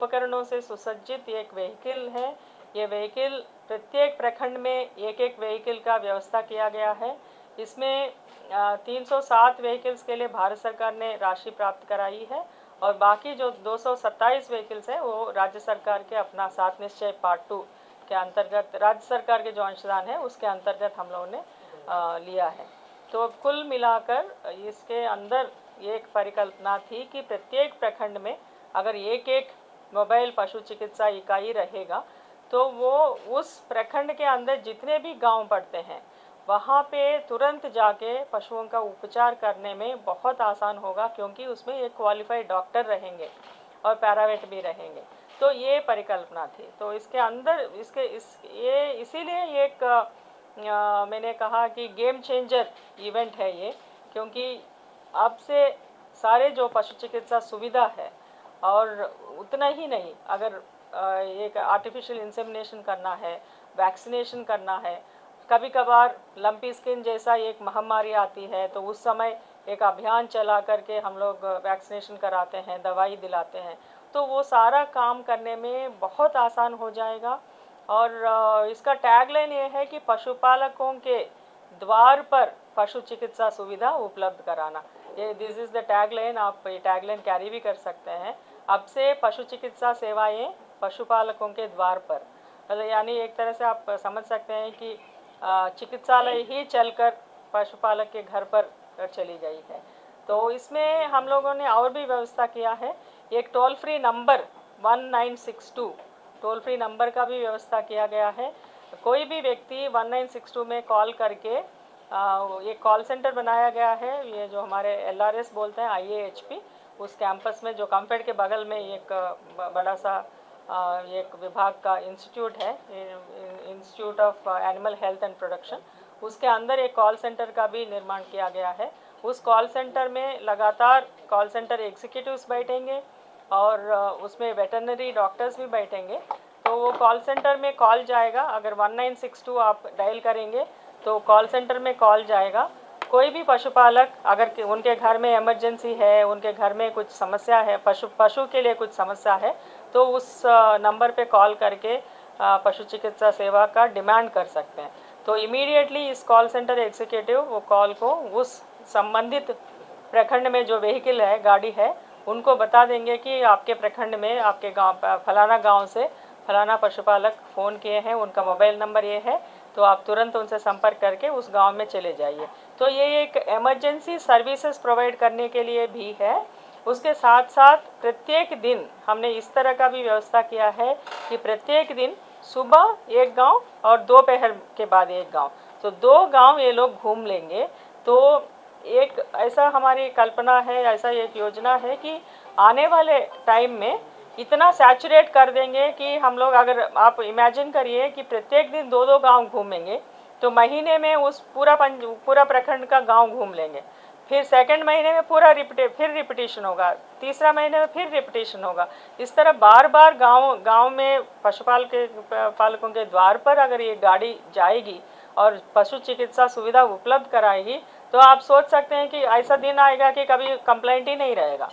उपकरणों से सुसज्जित एक व्हीकल है। ये व्हीकल प्रत्येक प्रखंड में एक एक व्हीकल का व्यवस्था किया गया है। इसमें 307 व्हीकल्स के लिए भारत सरकार ने राशि प्राप्त कराई है और बाकी जो 227 व्हीकल्स हैं वो राज्य सरकार के अपना 7 निश्चय पार्ट 2 के अंतर्गत राज्य सरकार के जो अंशदान है उसके अंतर्गत हम लोगों ने लिया है। तो कुल मिलाकर इसके अंदर एक परिकल्पना थी कि प्रत्येक प्रखंड में अगर एक एक मोबाइल पशु चिकित्सा इकाई रहेगा तो वो उस प्रखंड के अंदर जितने भी गांव पड़ते हैं वहाँ पे तुरंत जाके पशुओं का उपचार करने में बहुत आसान होगा, क्योंकि उसमें एक क्वालिफाइड डॉक्टर रहेंगे और पैरावेट भी रहेंगे। तो ये परिकल्पना थी। तो इसके अंदर ये इसीलिए एक मैंने कहा कि गेम चेंजर इवेंट है ये, क्योंकि अब से सारे जो पशु चिकित्सा सुविधा है और उतना ही नहीं, अगर एक आर्टिफिशियल इंसेमिनेशन करना है, वैक्सीनेशन करना है, कभी कभार लंपी स्किन जैसा एक महामारी आती है तो उस समय एक अभियान चला करके हम लोग वैक्सीनेशन कराते हैं, दवाई दिलाते हैं, तो वो सारा काम करने में बहुत आसान हो जाएगा। और इसका टैगलाइन ये है कि पशुपालकों के द्वार पर पशु चिकित्सा सुविधा उपलब्ध कराना। ये दिस इज़ द टैगलाइन। आप ये टैगलाइन कैरी भी कर सकते हैं। अब से पशु चिकित्सा सेवाएं पशुपालकों के द्वार पर, मतलब यानी एक तरह से आप समझ सकते हैं कि चिकित्सालय ही चलकर पशुपालक के घर पर चली गई है। तो इसमें हम लोगों ने और भी व्यवस्था किया है। एक toll free number 1962 toll free number का भी व्यवस्था किया गया है। कोई भी व्यक्ति 1962 में कॉल करके ये कॉल सेंटर बनाया गया है। ये जो हमारे LRS बोलते हैं IAHP, उस कैंपस में जो कॉम्पेड के बगल में एक बड़ा सा एक विभाग का इंस्टीट्यूट है, institute of animal health and production, उसके अंदर एक कॉल सेंटर का भी निर्माण किया गया है। उस कॉल सेंटर में लगातार कॉल सेंटर एग्जीक्यूटिव्स बैठेंगे और उसमें वेटरनरी डॉक्टर्स भी बैठेंगे। तो वो कॉल सेंटर में कॉल जाएगा, अगर 1962 आप डायल करेंगे तो कॉल सेंटर में कॉल जाएगा। कोई भी पशुपालक अगर उनके घर में इमरजेंसी है, उनके घर में कुछ समस्या है, पशु के लिए कुछ समस्या है, तो उस नंबर पे कॉल करके पशु चिकित्सा सेवा का डिमांड कर सकते हैं। तो इमीडिएटली इस कॉल सेंटर एग्जीक्यूटिव वो कॉल को उस संबंधित प्रखंड में जो व्हीकल है, गाड़ी है, उनको बता देंगे कि आपके प्रखंड में आपके गांव फलाना गांव से फलाना पशुपालक फ़ोन किए हैं, उनका मोबाइल नंबर ये है, तो आप तुरंत उनसे संपर्क करके उस गांव में चले जाइए। तो ये एक इमरजेंसी सर्विसेज प्रोवाइड करने के लिए भी है। उसके साथ साथ प्रत्येक दिन हमने इस तरह का भी व्यवस्था किया है कि प्रत्येक दिन सुबह एक गांव और दोपहर के बाद एक गांव, तो 2 गांव ये लोग घूम लेंगे। तो एक ऐसा हमारी कल्पना है, ऐसा एक योजना है कि आने वाले टाइम में इतना सैचुरेट कर देंगे कि हम लोग, अगर आप इमेजिन करिए कि प्रत्येक दिन 2-2 गांव घूमेंगे तो महीने में उस पूरा प्रखंड का गांव घूम लेंगे। फिर सेकंड महीने में फिर रिपीटिशन होगा, तीसरा महीने में फिर रिपीटिशन होगा। इस तरह बार बार गांव में पालकों के द्वार पर अगर ये गाड़ी जाएगी और पशु चिकित्सा सुविधा उपलब्ध कराएगी, तो आप सोच सकते हैं कि ऐसा दिन आएगा कि कभी कंप्लेंट ही नहीं रहेगा।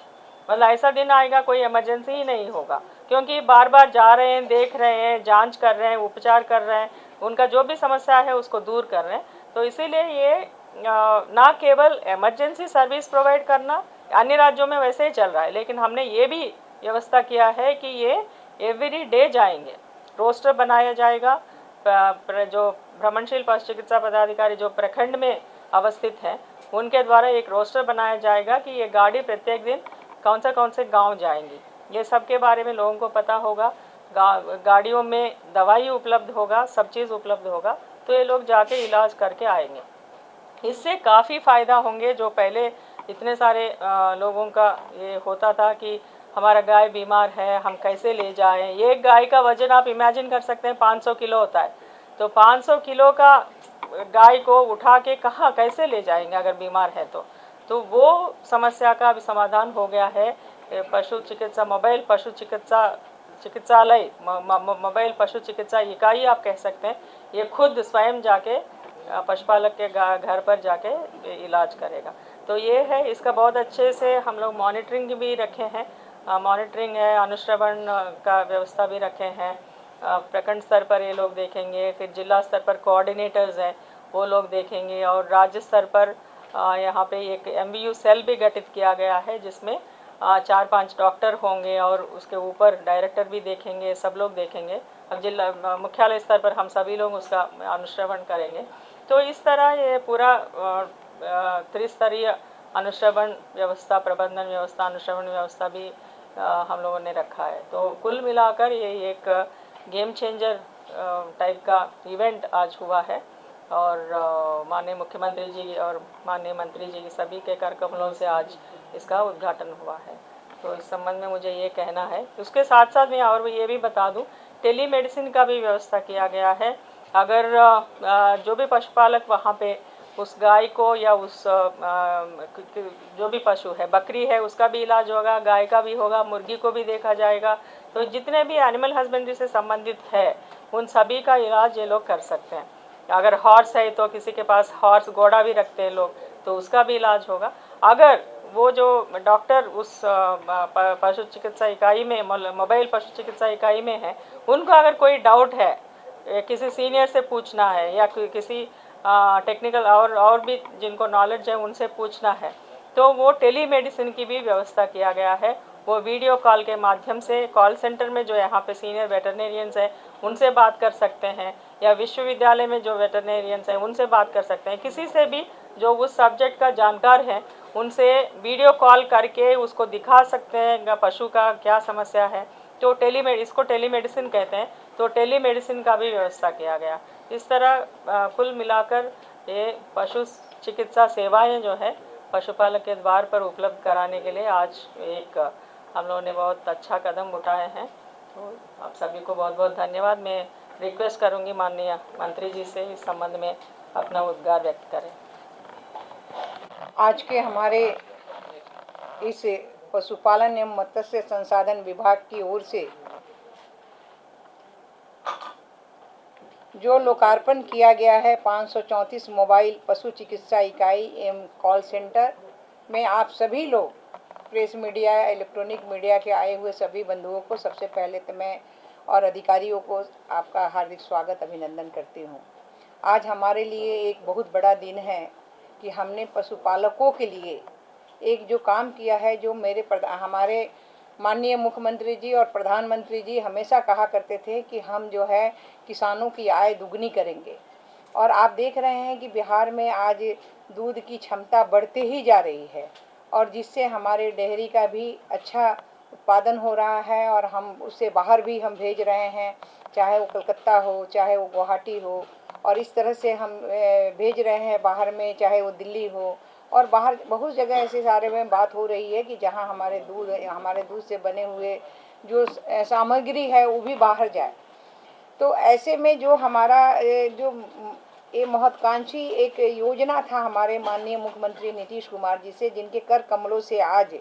मतलब ऐसा दिन आएगा कोई इमरजेंसी ही नहीं होगा, क्योंकि बार बार जा रहे हैं, देख रहे हैं, जांच कर रहे हैं, उपचार कर रहे हैं, उनका जो भी समस्या है उसको दूर कर रहे हैं। तो इसीलिए ये ना केवल इमरजेंसी सर्विस प्रोवाइड करना, अन्य राज्यों में वैसे ही चल रहा है, लेकिन हमने ये भी व्यवस्था किया है कि ये एवरी डे जाएंगे, रोस्टर बनाया जाएगा। जो भ्रमणशील पशु चिकित्सा पदाधिकारी जो प्रखंड में अवस्थित हैं उनके द्वारा एक रोस्टर बनाया जाएगा कि ये गाड़ी प्रत्येक दिन कौन से गांव जाएंगी। ये सब के बारे में लोगों को पता होगा। गाड़ियों में दवाई उपलब्ध होगा, सब चीज़ उपलब्ध होगा, तो ये लोग जाके इलाज करके आएंगे। इससे काफ़ी फ़ायदा होंगे। जो पहले इतने सारे लोगों का ये होता था कि हमारा गाय बीमार है, हम कैसे ले जाएं। एक गाय का वज़न आप इमेजिन कर सकते हैं 500 किलो होता है, तो 500 किलो का गाय को उठा के कहाँ कैसे ले जाएंगे अगर बीमार है तो वो समस्या का भी समाधान हो गया है। पशु चिकित्सा मोबाइल पशु चिकित्सालय, मोबाइल पशु चिकित्सा इकाई आप कह सकते हैं, ये खुद स्वयं जाके पशुपालक के घर पर जाके इलाज करेगा। तो ये है, इसका बहुत अच्छे से हम लोग मॉनिटरिंग भी रखे हैं मॉनिटरिंग है, अनुश्रवण का व्यवस्था भी रखे हैं। प्रखंड स्तर पर ये लोग देखेंगे, फिर जिला स्तर पर कोऑर्डिनेटर्स हैं वो लोग देखेंगे, और राज्य स्तर पर यहाँ पे एक MVU सेल भी गठित किया गया है जिसमें 4-5 डॉक्टर होंगे और उसके ऊपर डायरेक्टर भी देखेंगे, सब लोग देखेंगे। अब जिला मुख्यालय स्तर पर हम सभी लोग उसका अनुश्रवण करेंगे। तो इस तरह ये पूरा त्रिस्तरीय अनुश्रवण व्यवस्था, प्रबंधन व्यवस्था, अनुश्रवण व्यवस्था भी हम लोगों ने रखा है। तो कुल मिलाकर ये एक गेम चेंजर टाइप का इवेंट आज हुआ है, और माननीय मुख्यमंत्री जी और माननीय मंत्री जी की सभी के कर कमलों से आज इसका उद्घाटन हुआ है। तो इस संबंध में मुझे ये कहना है। उसके साथ साथ मैं और ये भी बता दूं, टेलीमेडिसिन का भी व्यवस्था किया गया है। अगर जो भी पशुपालक वहाँ पे उस गाय को या उस जो भी पशु है, बकरी है, उसका भी इलाज होगा, गाय का भी होगा, मुर्गी को भी देखा जाएगा। तो जितने भी एनिमल हस्बेंड्री से संबंधित है उन सभी का इलाज ये लोग कर सकते हैं। अगर हॉर्स है तो किसी के पास हॉर्स घोड़ा भी रखते हैं लोग, तो उसका भी इलाज होगा। अगर वो जो डॉक्टर उस पशु चिकित्सा इकाई में, मोबाइल पशु चिकित्सा इकाई में है, उनको अगर कोई डाउट है, किसी सीनियर से पूछना है या किसी टेक्निकल और भी जिनको नॉलेज है उनसे पूछना है, तो वो टेलीमेडिसिन की भी व्यवस्था किया गया है। वो वीडियो कॉल के माध्यम से कॉल सेंटर में जो यहाँ पे सीनियर वेटरनेरियंस हैं उनसे बात कर सकते हैं, या विश्वविद्यालय में जो वेटरनेरियंस हैं उनसे बात कर सकते हैं। किसी से भी जो उस सब्जेक्ट का जानकार है उनसे वीडियो कॉल करके उसको दिखा सकते हैं पशु का क्या समस्या है। तो इसको टेलीमेडिसिन कहते हैं। तो टेलीमेडिसिन का भी व्यवस्था किया गया। इस तरह कुल मिलाकर ये पशु चिकित्सा सेवाएं जो है पशुपालक के द्वार पर उपलब्ध कराने के लिए आज एक हम लोगों ने बहुत अच्छा कदम उठाए हैं। तो आप सभी को बहुत बहुत धन्यवाद। मैं रिक्वेस्ट करूंगी माननीय मंत्री जी से इस संबंध में अपना उद्गार व्यक्त करें। आज के हमारे इस पशुपालन एवं मत्स्य संसाधन विभाग की ओर से जो लोकार्पण किया गया है 534 मोबाइल पशु चिकित्सा इकाई एवं कॉल सेंटर में, आप सभी लोग प्रेस मीडिया, इलेक्ट्रॉनिक मीडिया के आए हुए सभी बंधुओं को सबसे पहले तो मैं और अधिकारियों को आपका हार्दिक स्वागत, अभिनंदन करती हूँ। आज हमारे लिए एक बहुत बड़ा दिन है कि हमने पशुपालकों के लिए एक जो काम किया है, जो हमारे माननीय मुख्यमंत्री जी और प्रधानमंत्री जी हमेशा कहा करते थे कि हम जो है किसानों की आय दुगनी करेंगे। और आप देख रहे हैं कि बिहार में आज दूध की क्षमता बढ़ते ही जा रही है, और जिससे हमारे डेयरी का भी अच्छा उत्पादन हो रहा है, और हम उससे बाहर भी हम भेज रहे हैं, चाहे वो कलकत्ता हो, चाहे वो गुवाहाटी हो, और इस तरह से हम भेज रहे हैं बाहर में, चाहे वो दिल्ली हो, और बाहर बहुत जगह ऐसे सारे में बात हो रही है कि जहां हमारे दूध से बने हुए जो सामग्री है वो भी बाहर जाए। तो ऐसे में जो हमारा जो ये महत्वाकांक्षी एक योजना था हमारे माननीय मुख्यमंत्री नीतीश कुमार जी से, जिनके कर कमलों से आज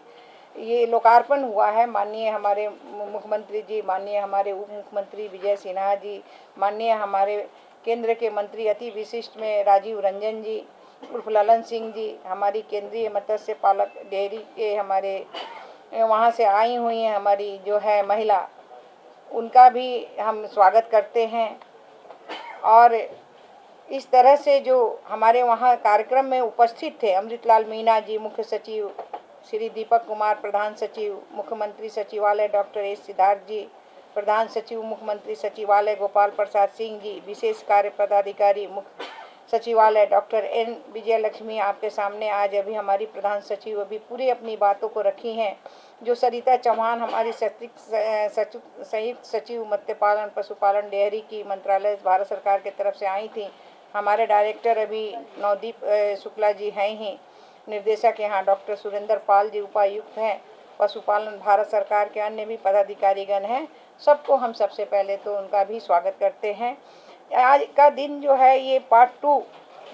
ये लोकार्पण हुआ है। माननीय हमारे मुख्यमंत्री जी, माननीय हमारे उप मुख्यमंत्री विजय सिन्हा जी, माननीय हमारे केंद्र के मंत्री अति विशिष्ट में राजीव रंजन जी उर्फ ललन सिंह जी, हमारी केंद्रीय मत्स्य पालक डेयरी के हमारे वहाँ से आई हुई हैं हमारी जो है महिला, उनका भी हम स्वागत करते हैं। और इस तरह से जो हमारे वहाँ कार्यक्रम में उपस्थित थे, अमृतलाल मीणा जी मुख्य सचिव, श्री दीपक कुमार प्रधान सचिव मुख्यमंत्री सचिवालय, डॉक्टर एस सिद्धार्थ जी प्रधान सचिव मुख्यमंत्री सचिवालय, गोपाल प्रसाद सिंह जी विशेष कार्य पदाधिकारी मुख्य सचिवालय, डॉक्टर एन विजय लक्ष्मी आपके सामने आज अभी हमारी प्रधान सचिव अभी पूरी अपनी बातों को रखी हैं, जो सरिता चौहान हमारी संयुक्त सचिव मत्स्य पालन पशुपालन डेयरी की मंत्रालय भारत सरकार की तरफ से आई थी, हमारे डायरेक्टर अभी नवदीप शुक्ला जी हैं ही, निर्देशक यहाँ डॉक्टर सुरेंद्र पाल जी उपायुक्त हैं, पशुपालन भारत सरकार के अन्य भी पदाधिकारीगण हैं, सबको हम सबसे पहले तो उनका भी स्वागत करते हैं। आज का दिन जो है ये पार्ट 2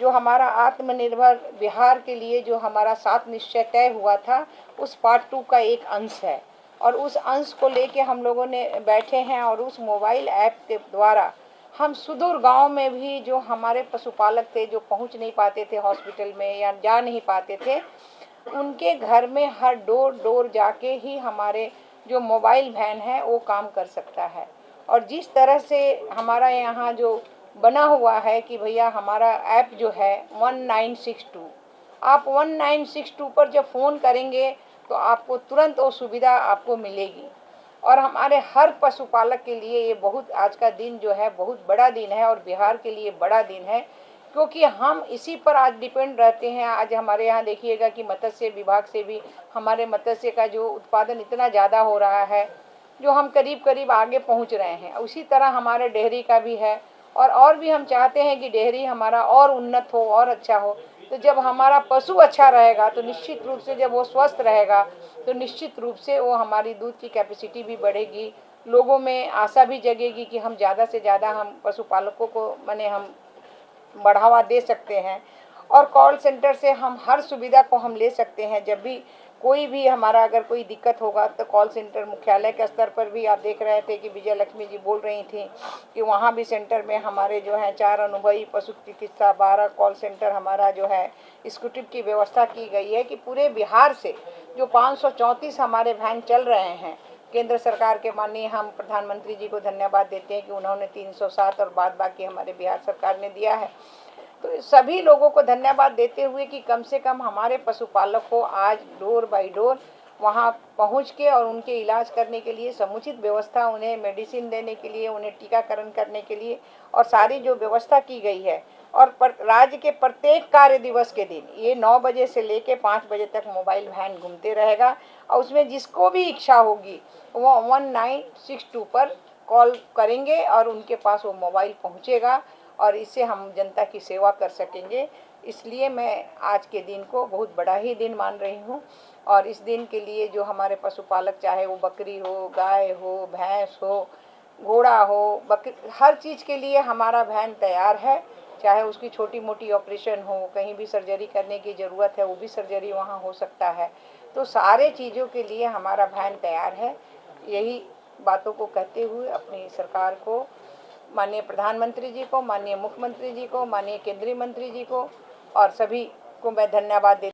जो हमारा आत्मनिर्भर बिहार के लिए जो हमारा 7 निश्चय तय हुआ था, उस पार्ट 2 का एक अंश है, और उस अंश को लेके हम लोगों ने बैठे हैं, और उस मोबाइल ऐप के द्वारा हम सुदूर गांव में भी जो हमारे पशुपालक थे, जो पहुंच नहीं पाते थे हॉस्पिटल में या जा नहीं पाते थे, उनके घर में हर डोर जाके ही हमारे जो मोबाइल वैन है वो काम कर सकता है। और जिस तरह से हमारा यहाँ जो बना हुआ है कि भैया हमारा ऐप जो है 1962, आप 1962 पर जब फ़ोन करेंगे तो आपको तुरंत वो सुविधा आपको मिलेगी। और हमारे हर पशुपालक के लिए ये बहुत आज का दिन जो है बहुत बड़ा दिन है और बिहार के लिए बड़ा दिन है, क्योंकि हम इसी पर आज डिपेंड रहते हैं। आज हमारे यहाँ देखिएगा कि मत्स्य विभाग से भी हमारे मत्स्य का जो उत्पादन इतना ज़्यादा हो रहा है, जो हम करीब करीब आगे पहुँच रहे हैं। उसी तरह हमारे डेयरी का भी है और भी हम चाहते हैं कि डेयरी हमारा और उन्नत हो और अच्छा हो। तो जब हमारा पशु अच्छा रहेगा तो निश्चित रूप से जब वो स्वस्थ रहेगा तो निश्चित रूप से वो हमारी दूध की कैपेसिटी भी बढ़ेगी, लोगों में आशा भी जगेगी कि हम ज़्यादा से ज़्यादा हम पशुपालकों को माने हम बढ़ावा दे सकते हैं। और कॉल सेंटर से हम हर सुविधा को हम ले सकते हैं। जब भी कोई भी हमारा अगर कोई दिक्कत होगा तो कॉल सेंटर मुख्यालय के स्तर पर भी आप देख रहे थे कि विजय लक्ष्मी जी बोल रही थी कि वहाँ भी सेंटर में हमारे जो हैं 4 अनुभवी पशु चिकित्सा, 12 कॉल सेंटर हमारा जो है स्कूटी की व्यवस्था की गई है कि पूरे बिहार से जो 534 हमारे वैन चल रहे हैं। केंद्र सरकार के माननीय हम प्रधानमंत्री जी को धन्यवाद देते हैं कि उन्होंने 307 और बाद बाकी हमारे बिहार सरकार ने दिया है। तो सभी लोगों को धन्यवाद देते हुए कि कम से कम हमारे पशुपालक को आज डोर बाय डोर वहाँ पहुँच के और उनके इलाज करने के लिए समुचित व्यवस्था, उन्हें मेडिसिन देने के लिए, उन्हें टीकाकरण करने के लिए और सारी जो व्यवस्था की गई है। और राज्य के प्रत्येक कार्य दिवस के दिन ये 9 बजे से लेके 5 बजे तक मोबाइल वैन घूमते रहेगा और उसमें जिसको भी इच्छा होगी वो 1962 पर कॉल करेंगे और उनके पास वो मोबाइल पहुँचेगा और इससे हम जनता की सेवा कर सकेंगे। इसलिए मैं आज के दिन को बहुत बड़ा ही दिन मान रही हूँ। और इस दिन के लिए जो हमारे पशुपालक, चाहे वो बकरी हो, गाय हो, भैंस हो, घोड़ा हो, बकरी, हर चीज़ के लिए हमारा वैन तैयार है। चाहे उसकी छोटी मोटी ऑपरेशन हो, कहीं भी सर्जरी करने की ज़रूरत है वो भी सर्जरी वहाँ हो सकता है। तो सारे चीज़ों के लिए हमारा वैन तैयार है। यही बातों को कहते हुए अपनी सरकार को, माननीय प्रधानमंत्री जी को, माननीय मुख्यमंत्री जी को, माननीय केंद्रीय मंत्री जी को और सभी को मैं धन्यवाद देती हूँ।